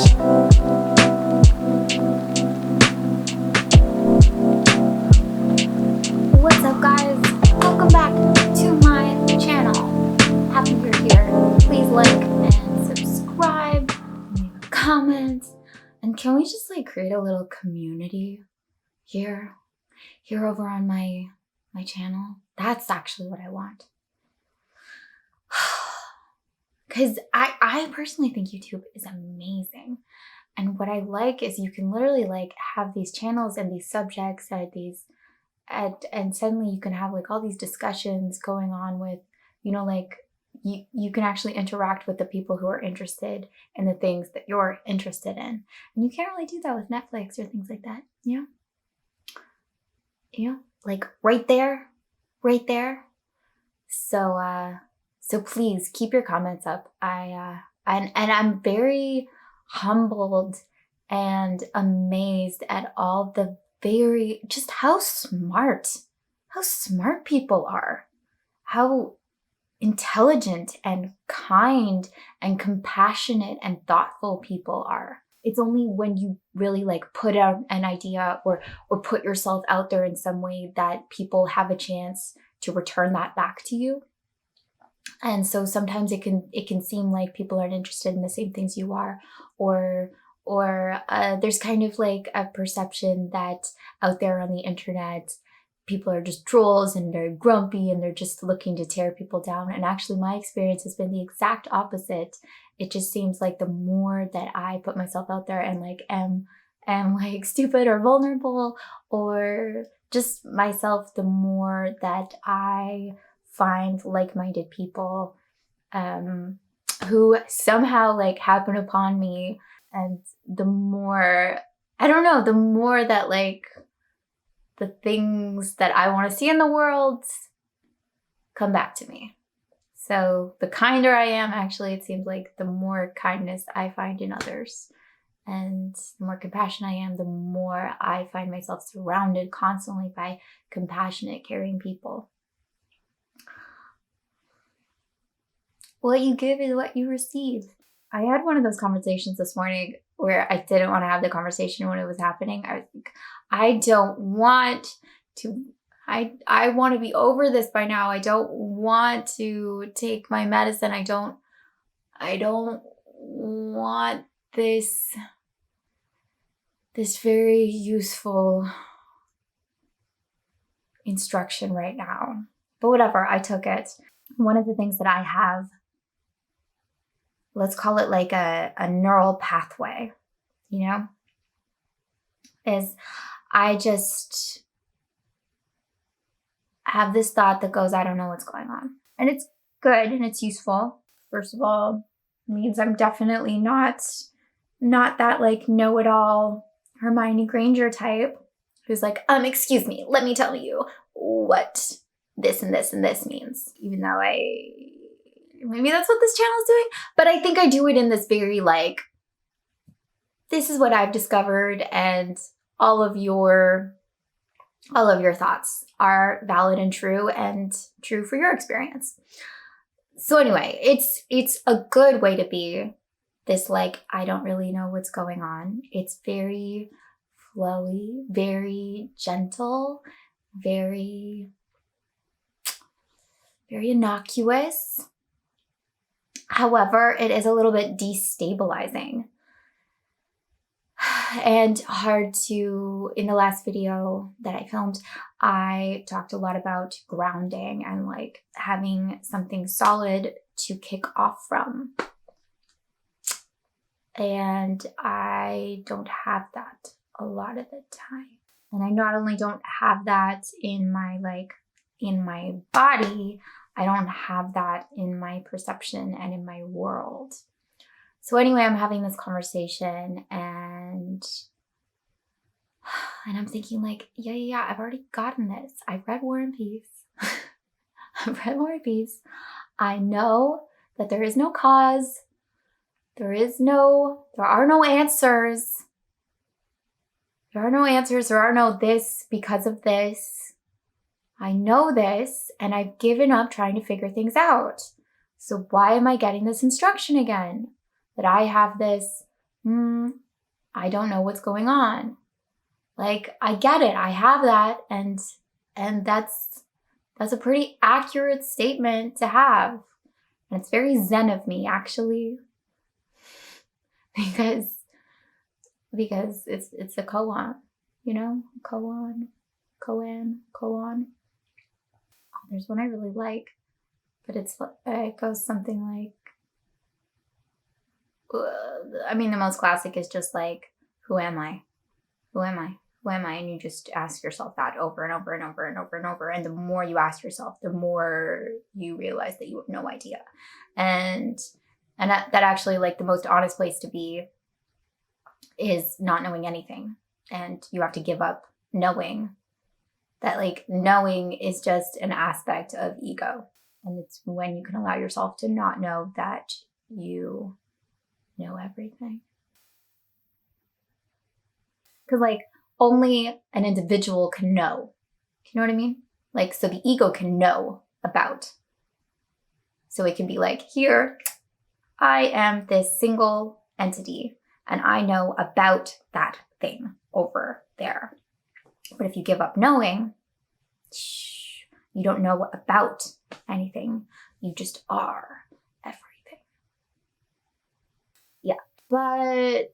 What's up, guys? Welcome back to my channel. Happy you're here. Please like and subscribe, leave a comment, and can we just like create a little community here over on my channel? That's actually what I want. Because I personally think YouTube is amazing. And what I like is you can literally like have these channels and these subjects and suddenly you can have like all these discussions going on with, you know, like you can actually interact with the people who are interested in the things that you're interested in. And you can't really do that with Netflix or things like that, you know? You know, like right there. So please keep your comments up. And I'm very humbled and amazed at all the just how smart people are, how intelligent and kind and compassionate and thoughtful people are. It's only when you really like put out an idea or put yourself out there in some way that people have a chance to return that back to you. And so sometimes it can seem like people aren't interested in the same things you are, or there's kind of like a perception that out there on the internet, people are just trolls and they're grumpy and they're just looking to tear people down. And actually my experience has been the exact opposite. It just seems like the more that I put myself out there and like am like stupid or vulnerable or just myself, the more that I find like-minded people who somehow like happen upon me. And the more, I don't know, the more that like the things that I want to see in the world come back to me. So the kinder I am, actually, it seems like the more kindness I find in others. And the more compassionate I am, the more I find myself surrounded constantly by compassionate, caring people. What you give is what you receive. I had one of those conversations this morning where I didn't want to have the conversation when it was happening. I was like, I don't want to, I want to be over this by now. I don't want to take my medicine. I don't want this very useful instruction right now. But whatever, I took it. One of the things that I have, let's call it like a neural pathway, you know, is I just have this thought that goes, I don't know what's going on. And it's good and it's useful. First of all, it means I'm definitely not that like know-it-all Hermione Granger type who's like, excuse me, let me tell you what this and this and this means. Even though maybe that's what this channel is doing, but I think I do it in this very like, this is what I've discovered and all of your thoughts are valid and true for your experience. So anyway, it's a good way to be this like, I don't really know what's going on. It's very flowy, very gentle, very innocuous. However, it is a little bit destabilizing and hard to, in the last video that I filmed, I talked a lot about grounding and like having something solid to kick off from. And I don't have that a lot of the time. And I not only don't have that in my body, I don't have that in my perception and in my world. So anyway, I'm having this conversation and I'm thinking like, yeah, I've already gotten this. I've read War and Peace. I know that there is no cause. There are no answers. There are no this because of this. I know this, and I've given up trying to figure things out. So why am I getting this instruction again? That I have this I don't know what's going on. Like, I get it. I have that. And that's a pretty accurate statement to have. And it's very Zen of me, actually, because it's a koan, you know, koan. There's one I really like, but it goes something like, I mean, the most classic is just like, who am I? Who am I? Who am I? And you just ask yourself that over and over and over and over and over. And the more you ask yourself, the more you realize that you have no idea. And that actually, like, the most honest place to be is not knowing anything. And you have to give up knowing. That, like, knowing is just an aspect of ego. And it's when you can allow yourself to not know that you know everything. Because, like, only an individual can know. Do you know what I mean? Like, so the ego can know about. So it can be like, here, I am this single entity, and I know about that thing over there. But if you give up knowing, you don't know about anything. You just are everything. Yeah. But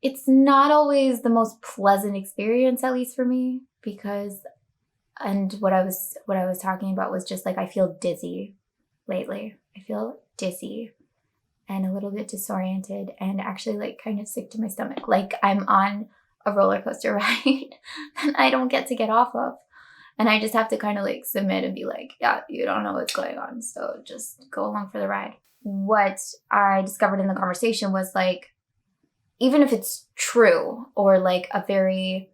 it's not always the most pleasant experience, at least for me, because, and what I was talking about was just like, I feel dizzy lately. I feel dizzy and a little bit disoriented and actually, like, kind of sick to my stomach. Like, I'm on a roller coaster ride and I don't get to get off of. And I just have to kind of, like, submit and be like, yeah, you don't know what's going on, so just go along for the ride. What I discovered in the conversation was, like, even if it's true or, like, a very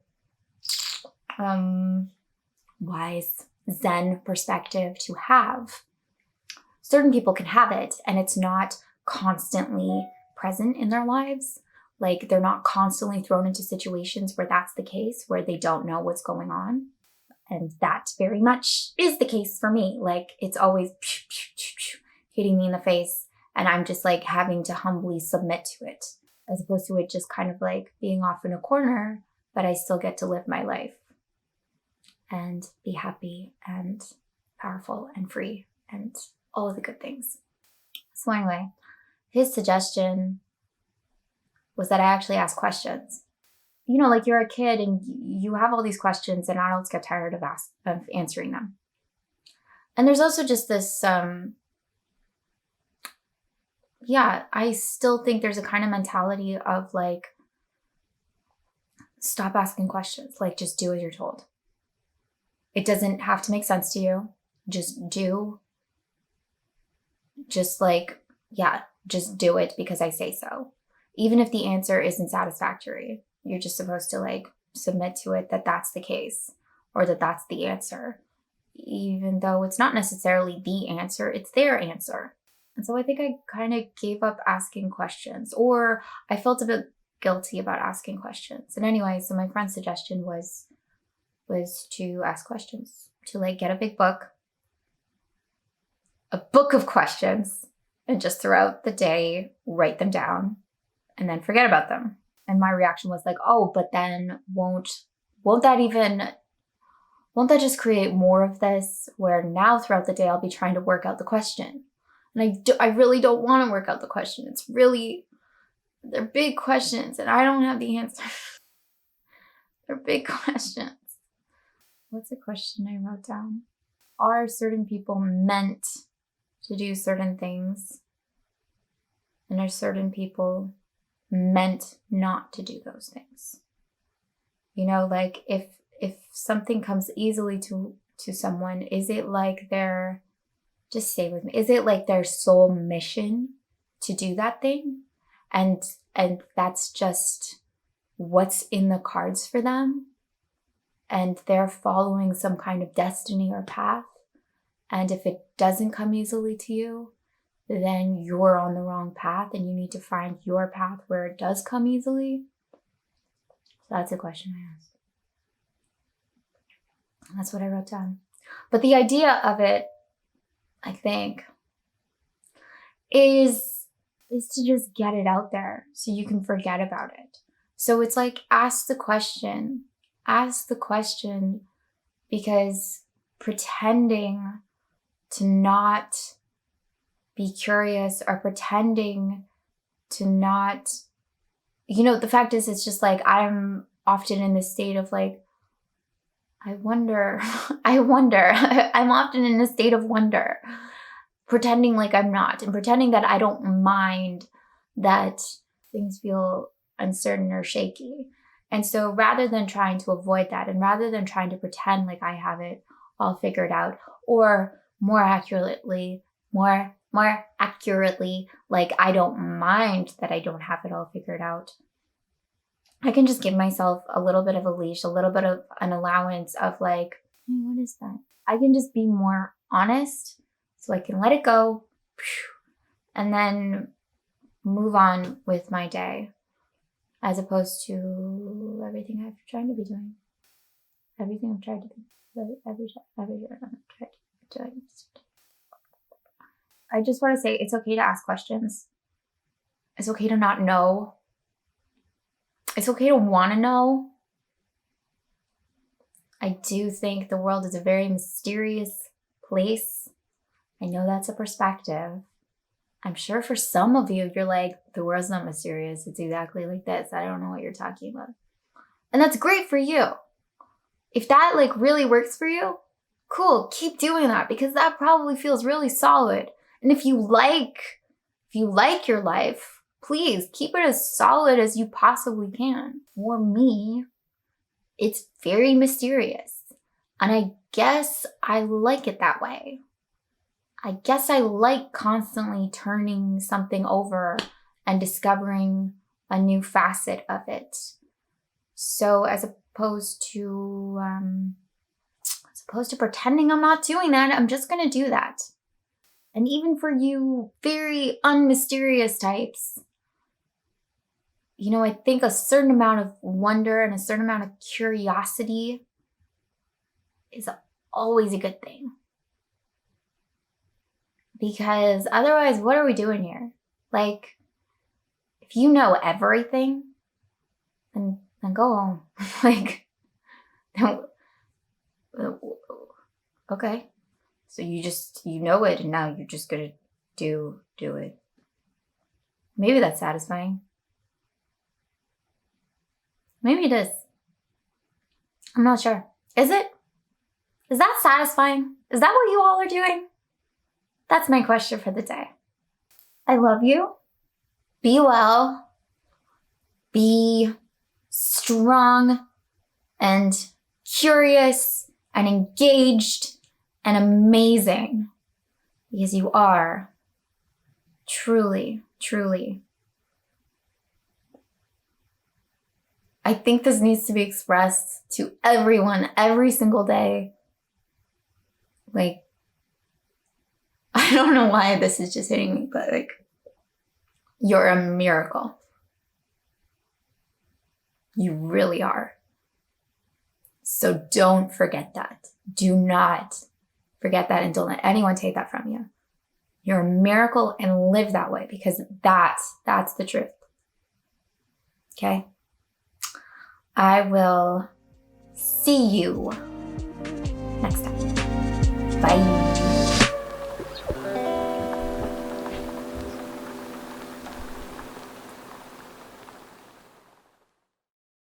wise Zen perspective to have, certain people can have it and it's not constantly present in their lives. Like, they're not constantly thrown into situations where that's the case, where they don't know what's going on. And that very much is the case for me. Like, it's always hitting me in the face, and I'm just, like, having to humbly submit to it, as opposed to it just kind of, like, being off in a corner, but I still get to live my life and be happy and powerful and free and all of the good things. So anyway, his suggestion was that I actually ask questions. You know, like, you're a kid and you have all these questions and adults get tired of answering them. And there's also just this, I still think there's a kind of mentality of, like, stop asking questions. Like, just do as you're told. It doesn't have to make sense to you. Just do. Just, like, just do it because I say so. Even if the answer isn't satisfactory, you're just supposed to, like, submit to it that that's the case or that that's the answer. Even though it's not necessarily the answer, it's their answer. And so I think I kind of gave up asking questions, or I felt a bit guilty about asking questions. And anyway, so my friend's suggestion was to ask questions, to, like, get a big book, a book of questions, and just throughout the day, write them down and then forget about them. And my reaction was like, oh, but then won't that just create more of this, where now throughout the day I'll be trying to work out the question? And I really don't want to work out the question. They're big questions and I don't have the answer. They're big questions. What's a question I wrote down? Are certain people meant to do certain things? And are certain people meant not to do those things? You know, like, if something comes easily to someone, is it like just stay with me, is it like their sole mission to do that thing? And that's just what's in the cards for them? And they're following some kind of destiny or path. And if it doesn't come easily to you, then you're on the wrong path and you need to find your path where it does come easily. So that's a question I asked. That's what I wrote down. But the idea of it, I think, is is to just get it out there so you can forget about it. So it's like, ask the question, because pretending to not be curious or pretending to not, the fact is, it's just like, I'm often in this state of like, I wonder. I'm often in a state of wonder, pretending like I'm not, and pretending that I don't mind that things feel uncertain or shaky. And so rather than trying to avoid that, and rather than trying to pretend like I have it all figured out, or more accurately, like I don't mind that I don't have it all figured out, I can just give myself a little bit of a leash, a little bit of an allowance of like, what is that? I can just be more honest so I can let it go and then move on with my day, as opposed to everything I've tried to be doing. Everything I've tried to do. Every year I've tried to do. I just want to say, it's okay to ask questions. It's okay to not know. It's okay to want to know. I do think the world is a very mysterious place. I know that's a perspective. I'm sure for some of you, you're like, the world's not mysterious. It's exactly like this. I don't know what you're talking about. And that's great for you. If that like really works for you, cool, keep doing that, because that probably feels really solid. And if you like your life, please keep it as solid as you possibly can. For me, it's very mysterious. And I guess I like it that way. I guess I like constantly turning something over and discovering a new facet of it. So as opposed to pretending I'm not doing that, I'm just going to do that. And even for you very unmysterious types, I think a certain amount of wonder and a certain amount of curiosity is always a good thing. Because otherwise, what are we doing here? Like, if you know everything, then go home. Like, okay. So you know it, and now you're just gonna do it. Maybe that's satisfying. Maybe it is. I'm not sure. Is it? Is that satisfying? Is that what you all are doing? That's my question for the day. I love you. Be well. Be strong and curious and engaged and amazing, because you are truly, truly. I think this needs to be expressed to everyone every single day. Like, I don't know why this is just hitting me, but like, you're a miracle. You really are. So don't forget that. Do not forget that, and don't let anyone take that from you. You're a miracle, and live that way, because that's the truth. Okay? I will see you next time. Bye.